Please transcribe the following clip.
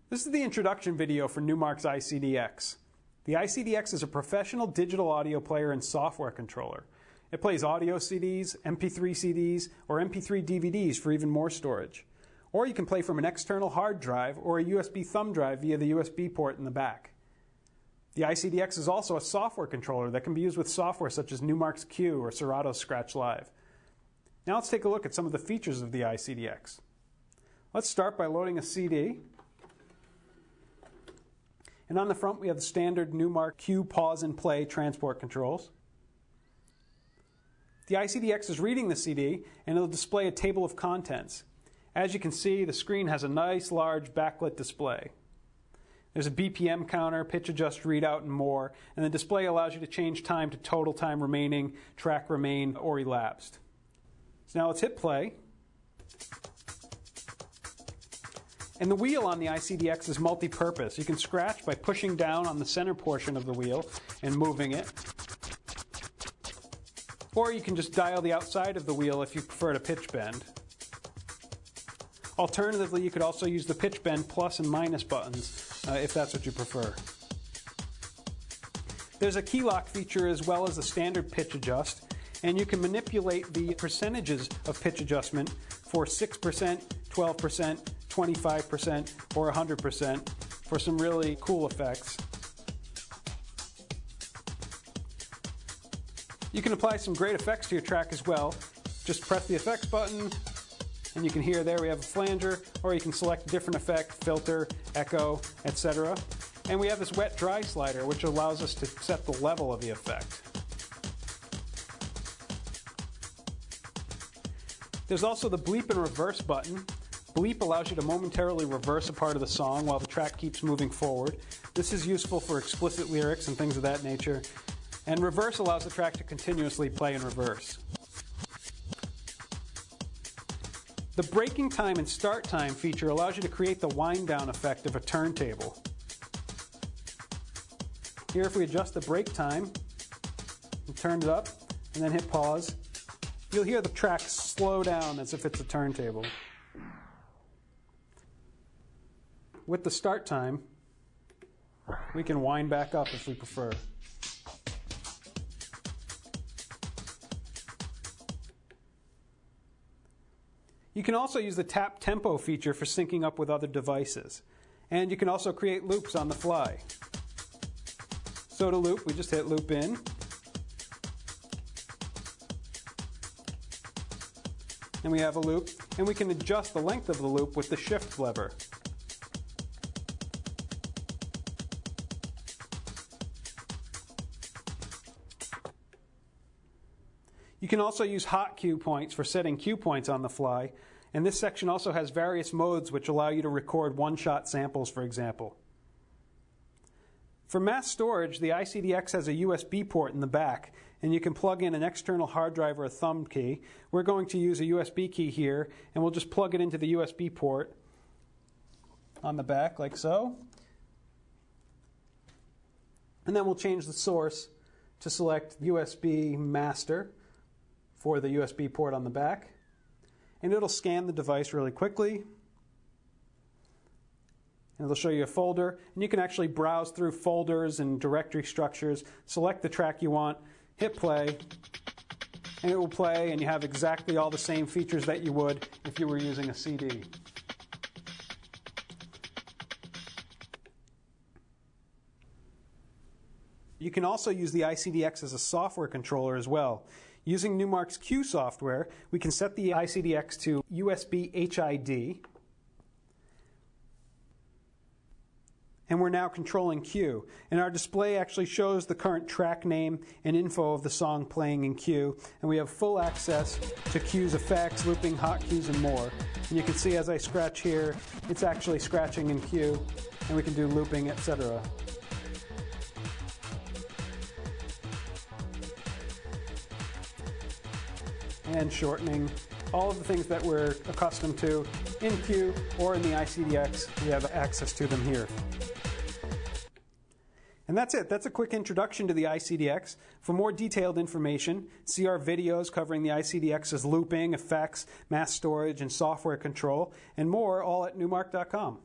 This is the introduction video for Numark's iCDX. The iCDX is a professional digital audio player and software controller. It plays audio CDs, MP3 CDs, or MP3 DVDs for even more storage. Or you can play from an external hard drive or a USB thumb drive via the USB port in the back. The iCDX is also a software controller that can be used with software such as Numark's Q or Serato's Scratch Live. Now let's take a look at some of the features of the iCDX. Let's start by loading a CD. And on the front we have the standard Numark Q pause and play transport controls. The iCDX is reading the CD and it'll display a table of contents. As you can see, the screen has a nice large backlit display. There's a BPM counter, pitch adjust readout, and more, and the display allows you to change time to total time remaining, track remain, or elapsed. So now let's hit play. And the wheel on the iCDX is multi-purpose. You can scratch by pushing down on the center portion of the wheel and moving it. Or you can just dial the outside of the wheel if you prefer to pitch bend. Alternatively, you could also use the pitch bend plus and minus buttons if that's what you prefer. There's a key lock feature as well as a standard pitch adjust, and you can manipulate the percentages of pitch adjustment for 6%, 12%, 25%, or 100% for some really cool effects. You can apply some great effects to your track as well. Just press the effects button, and you can hear there we have a flanger, or you can select a different effect, filter, echo, etc. And we have this wet-dry slider, which allows us to set the level of the effect. There's also the bleep and reverse button. Bleep allows you to momentarily reverse a part of the song while the track keeps moving forward. This is useful for explicit lyrics and things of that nature. And reverse allows the track to continuously play in reverse. The breaking time and start time feature allows you to create the wind down effect of a turntable. Here, if we adjust the break time and turn it up and then hit pause, you'll hear the track slow down as if it's a turntable. With the start time, we can wind back up if we prefer. You can also use the tap tempo feature for syncing up with other devices. And you can also create loops on the fly. So to loop, we just hit loop in. And we have a loop, and we can adjust the length of the loop with the shift lever. You can also use hot cue points for setting cue points on the fly, and this section also has various modes which allow you to record one-shot samples, for example. For mass storage, the iCDX has a USB port in the back, and you can plug in an external hard drive or a thumb key. We're going to use a USB key here, and we'll just plug it into the USB port on the back, like so. And then we'll change the source to select USB master for the USB port on the back, and it'll scan the device really quickly, and it'll show you a folder, and you can actually browse through folders and directory structures, select the track you want, hit play, and it will play, and you have exactly all the same features that you would if you were using a CD. You can also use the iCDX as a software controller as well. Using Numark's Q software, we can set the iCDX to USB HID, and we're now controlling Q. And our display actually shows the current track name and info of the song playing in Q, and we have full access to Q's effects, looping, hotkeys, and more. And you can see as I scratch here, it's actually scratching in Q, and we can do looping, etc. And shortening, all of the things that we're accustomed to in Q or in the iCDX, we have access to them here. And And that's it. That's a quick introduction to the iCDX. For more detailed information, see our videos covering the iCDX's looping, effects, mass storage, and software control, and more, all at Numark.com.